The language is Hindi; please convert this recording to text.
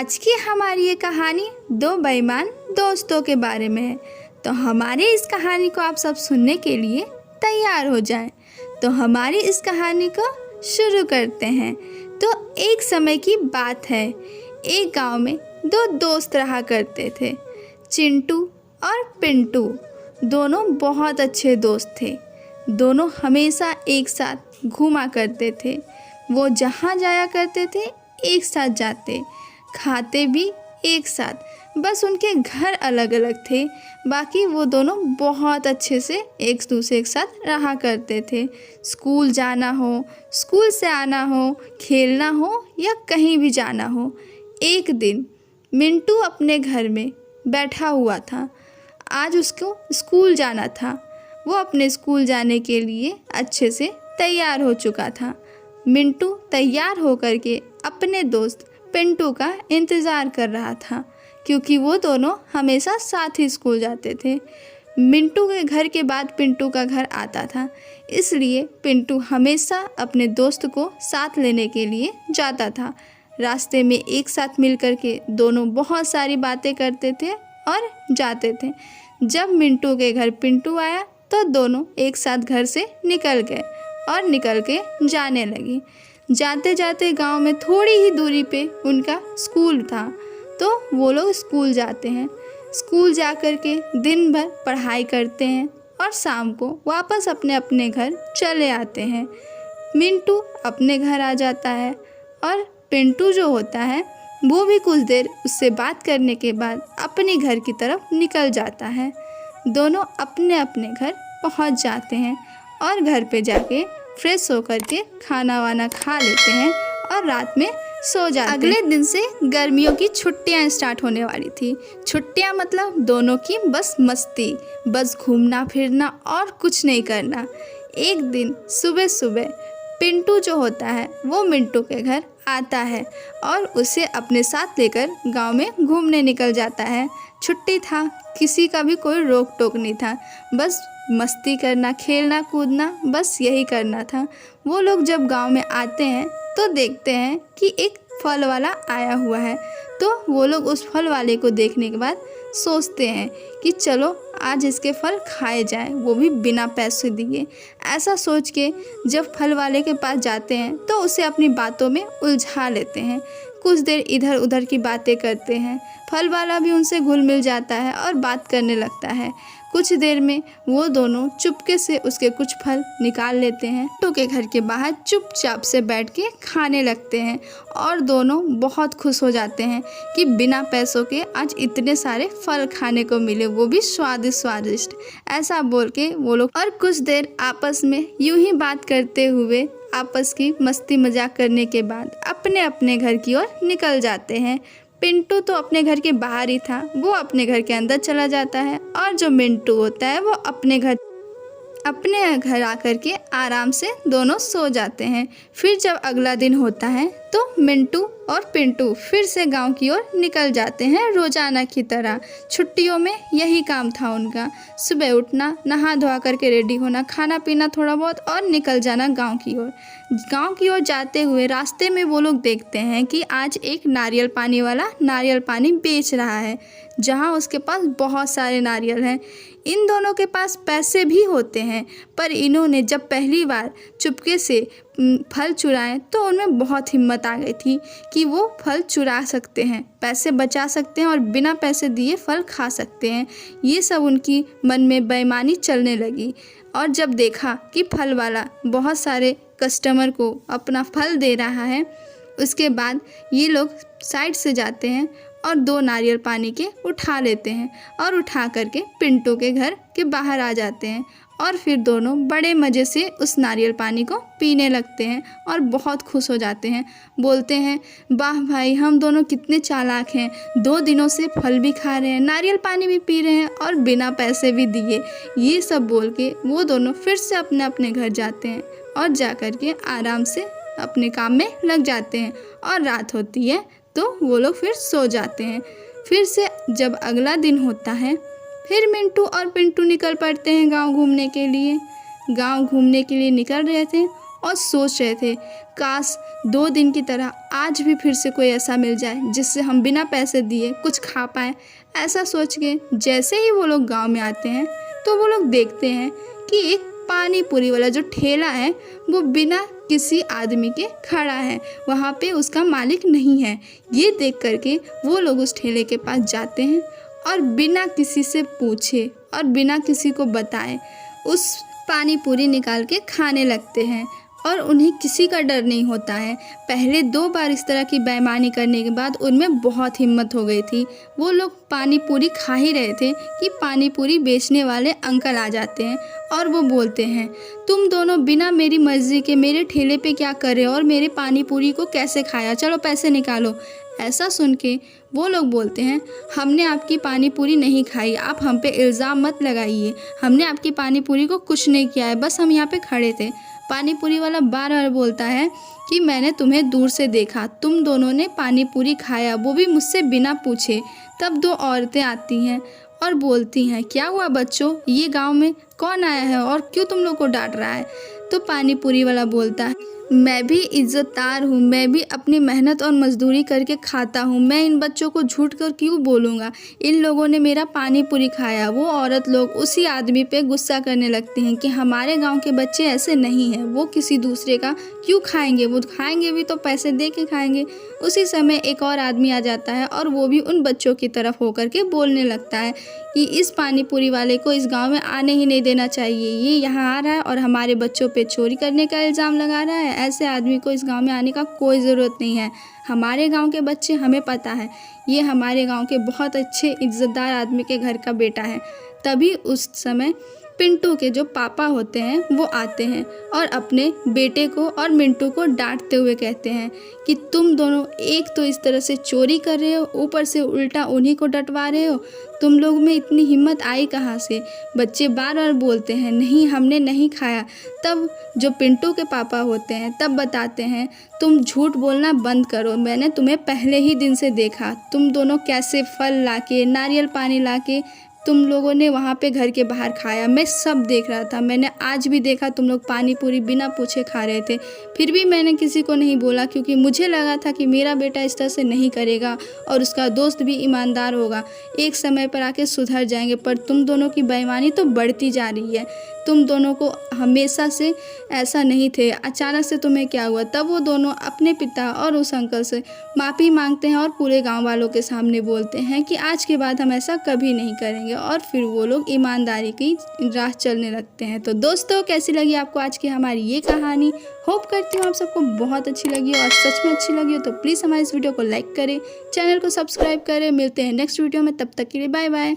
आज की हमारी ये कहानी दो बेईमान दोस्तों के बारे में है। तो हमारे इस कहानी को आप सब सुनने के लिए तैयार हो जाएं। तो हमारी इस कहानी को शुरू करते हैं। तो एक समय की बात है, एक गांव में दो दोस्त रहा करते थे, चिंटू और पिंटू। दोनों बहुत अच्छे दोस्त थे। दोनों हमेशा एक साथ घूमा करते थे। वो जहाँ जाया करते थे एक साथ जाते, खाते भी एक साथ। बस उनके घर अलग अलग थे, बाकी वो दोनों बहुत अच्छे से एक दूसरे के साथ रहा करते थे। स्कूल जाना हो, स्कूल से आना हो, खेलना हो या कहीं भी जाना हो। एक दिन मिंटू अपने घर में बैठा हुआ था। आज उसको स्कूल जाना था। वो अपने स्कूल जाने के लिए अच्छे से तैयार हो चुका था। मिंटू तैयार होकर के अपने दोस्त पिंटू का इंतज़ार कर रहा था, क्योंकि वो दोनों हमेशा साथ ही स्कूल जाते थे। मिंटू के घर के बाद पिंटू का घर आता था, इसलिए पिंटू हमेशा अपने दोस्त को साथ लेने के लिए जाता था। रास्ते में एक साथ मिल कर के दोनों बहुत सारी बातें करते थे और जाते थे। जब मिंटू के घर पिंटू आया तो दोनों एक साथ घर से निकल गए और निकल के जाने लगी। जाते जाते गांव में थोड़ी ही दूरी पे उनका स्कूल था, तो वो लोग स्कूल जाते हैं। स्कूल जा कर के दिन भर पढ़ाई करते हैं और शाम को वापस अपने अपने घर चले आते हैं। मिंटू अपने घर आ जाता है और पिंटू जो होता है वो भी कुछ देर उससे बात करने के बाद अपने घर की तरफ निकल जाता है। दोनों अपने अपने घर पहुंच जाते हैं और घर पे जाके फ्रेश होकर के खाना वाना खा लेते हैं और रात में सो जाते हैं। अगले दिन से गर्मियों की छुट्टियां स्टार्ट होने वाली थी। छुट्टियां मतलब दोनों की बस मस्ती, बस घूमना फिरना और कुछ नहीं करना। एक दिन सुबह सुबह पिंटू जो होता है वो मिंटू के घर आता है और उसे अपने साथ लेकर गांव में घूमने निकल जाता है। छुट्टी था, किसी का भी कोई रोक टोक नहीं था, बस मस्ती करना, खेलना कूदना, बस यही करना था। वो लोग जब गांव में आते हैं तो देखते हैं कि एक फल वाला आया हुआ है। तो वो लोग उस फल वाले को देखने के बाद सोचते हैं कि चलो आज इसके फल खाए जाएं, वो भी बिना पैसे दिए। ऐसा सोच के जब फल वाले के पास जाते हैं तो उसे अपनी बातों में उलझा लेते हैं। कुछ देर इधर उधर की बातें करते हैं। फल वाला भी उनसे घुल मिल जाता है और बात करने लगता है। कुछ देर में वो दोनों चुपके से उसके कुछ फल निकाल लेते हैं। मिंटू के घर के बाहर चुपचाप से बैठ के खाने लगते हैं और दोनों बहुत खुश हो जाते हैं कि बिना पैसों के आज इतने सारे फल खाने को मिले, वो भी स्वादिष्ट स्वादिष्ट। ऐसा बोल के वो लोग और कुछ देर आपस में यूं ही बात करते हुए आपस की मस्ती मजाक करने के बाद अपने अपने घर की ओर निकल जाते हैं। पिंटू तो अपने घर के बाहर ही था, वो अपने घर के अंदर चला जाता है और जो मिंटू होता है वो अपने घर आकर के आराम से दोनों सो जाते हैं। फिर जब अगला दिन होता है तो मिंटू और पिंटू फिर से गांव की ओर निकल जाते हैं रोजाना की तरह। छुट्टियों में यही काम था उनका, सुबह उठना, नहा धोआ करके रेडी होना, खाना पीना थोड़ा बहुत और निकल जाना गांव की ओर। गांव की ओर जाते हुए रास्ते में वो लोग देखते हैं कि आज एक नारियल पानी वाला नारियल पानी बेच रहा है, जहां उसके पास बहुत सारे नारियल हैं। इन दोनों के पास पैसे भी होते हैं, पर इन्होंने जब पहली बार चुपके से फल चुराए तो उनमें बहुत हिम्मत आ गई थी कि वो फल चुरा सकते हैं, पैसे बचा सकते हैं और बिना पैसे दिए फल खा सकते हैं। ये सब उनकी मन में बेईमानी चलने लगी। और जब देखा कि फल वाला बहुत सारे कस्टमर को अपना फल दे रहा है, उसके बाद ये लोग साइड से जाते हैं और दो नारियल पानी के उठा लेते हैं और उठा करके पिंटू के घर के बाहर आ जाते हैं और फिर दोनों बड़े मज़े से उस नारियल पानी को पीने लगते हैं और बहुत खुश हो जाते हैं। बोलते हैं, वाह भाई, हम दोनों कितने चालाक हैं, 2 दिनों से फल भी खा रहे हैं, नारियल पानी भी पी रहे हैं और बिना पैसे भी दिए। ये सब बोल के वो दोनों फिर से अपने अपने घर जाते हैं और जा कर के आराम से अपने काम में लग जाते हैं और रात होती है तो वो लोग फिर सो जाते हैं। फिर से जब अगला दिन होता है फिर मिंटू और पिंटू निकल पड़ते हैं गांव घूमने के लिए। गांव घूमने के लिए निकल रहे थे और सोच रहे थे काश 2 दिन की तरह आज भी फिर से कोई ऐसा मिल जाए जिससे हम बिना पैसे दिए कुछ खा पाएँ। ऐसा सोच के जैसे ही वो लोग गाँव में आते हैं तो वो लोग देखते हैं कि एक पानी पूरी वाला जो ठेला है वो बिना किसी आदमी के खड़ा है, वहाँ पे उसका मालिक नहीं है। ये देख करके वो लोग उस ठेले के पास जाते हैं और बिना किसी से पूछे और बिना किसी को बताए उस पानी पूरी निकाल के खाने लगते हैं और उन्हें किसी का डर नहीं होता है। पहले 2 बार इस तरह की बेईमानी करने के बाद उनमें बहुत हिम्मत हो गई थी। वो लोग पानी पूरी खा ही रहे थे कि पानी पूरी बेचने वाले अंकल आ जाते हैं और वो बोलते हैं, तुम दोनों बिना मेरी मर्ज़ी के मेरे ठेले पे क्या कर रहे हो और मेरे पानी पूरी को कैसे खाया, चलो पैसे निकालो। ऐसा सुन के वो लोग बोलते हैं, हमने आपकी पानी पूरी नहीं खाई, आप हम पे इल्ज़ाम मत लगाइए, हमने आपकी पानी पूरी को कुछ नहीं किया है, बस हम यहाँ पे खड़े थे। पानी पूरी वाला बार बार बोलता है कि मैंने तुम्हें दूर से देखा, तुम दोनों ने पानी पूरी खाया, वो भी मुझसे बिना पूछे। तब 2 औरतें आती हैं और बोलती हैं, क्या हुआ बच्चों, ये गांव में कौन आया है और क्यों तुम लोग को डांट रहा है। तो पानी पूरी वाला बोलता है, मैं भी इज़्ज़तदार हूँ, मैं भी अपनी मेहनत और मजदूरी करके खाता हूँ, मैं इन बच्चों को झूठ कर क्यों बोलूँगा। इन लोगों ने मेरा पानी पूरी खाया। वो औरत लोग उसी आदमी पे गुस्सा करने लगती हैं कि हमारे गांव के बच्चे ऐसे नहीं हैं, वो किसी दूसरे का क्यों खाएंगे, वो खाएंगे भी तो पैसे दे के खाएंगे। उसी समय एक और आदमी आ जाता है और वो भी उन बच्चों की तरफ होकर के बोलने लगता है कि इस पानी पूरी वाले को इस गांव में आने ही नहीं देना चाहिए, ये यहाँ आ रहा है और हमारे बच्चों पे चोरी करने का इल्ज़ाम लगा रहा है। ऐसे आदमी को इस गांव में आने का कोई ज़रूरत नहीं है। हमारे गांव के बच्चे, हमें पता है ये हमारे गांव के बहुत अच्छे इज़्ज़तदार आदमी के घर का बेटा है। तभी उस समय पिंटू के जो पापा होते हैं वो आते हैं और अपने बेटे को और मिंटू को डांटते हुए कहते हैं कि तुम दोनों एक तो इस तरह से चोरी कर रहे हो, ऊपर से उल्टा उन्हीं को डटवा रहे हो, तुम लोग में इतनी हिम्मत आई कहाँ से। बच्चे बार बार बोलते हैं, नहीं हमने नहीं खाया। तब जो पिंटू के पापा होते हैं तब बताते हैं, तुम झूठ बोलना बंद करो, मैंने तुम्हें पहले ही दिन से देखा, तुम दोनों कैसे फल लाके, नारियल पानी लाके तुम लोगों ने वहाँ पे घर के बाहर खाया, मैं सब देख रहा था। मैंने आज भी देखा तुम लोग पानी पूरी बिना पूछे खा रहे थे, फिर भी मैंने किसी को नहीं बोला क्योंकि मुझे लगा था कि मेरा बेटा इस तरह से नहीं करेगा और उसका दोस्त भी ईमानदार होगा, एक समय पर आके सुधर जाएंगे। पर तुम दोनों की बेईमानी तो बढ़ती जा रही है, तुम दोनों को हमेशा से ऐसा नहीं थे, अचानक से तुम्हें क्या हुआ। तब वो दोनों अपने पिता और उस अंकल से माफ़ी मांगते हैं और पूरे गांव वालों के सामने बोलते हैं कि आज के बाद हम ऐसा कभी नहीं करेंगे और फिर वो लोग ईमानदारी की राह चलने लगते हैं। तो दोस्तों, कैसी लगी आपको आज की हमारी ये कहानी। होप करती हूँ आप सबको बहुत अच्छी लगी और सच में अच्छी लगी हो तो प्लीज़ हमारे इस वीडियो को लाइक करें, चैनल को सब्सक्राइब करें। मिलते हैं नेक्स्ट वीडियो में, तब तक के लिए बाय बाय।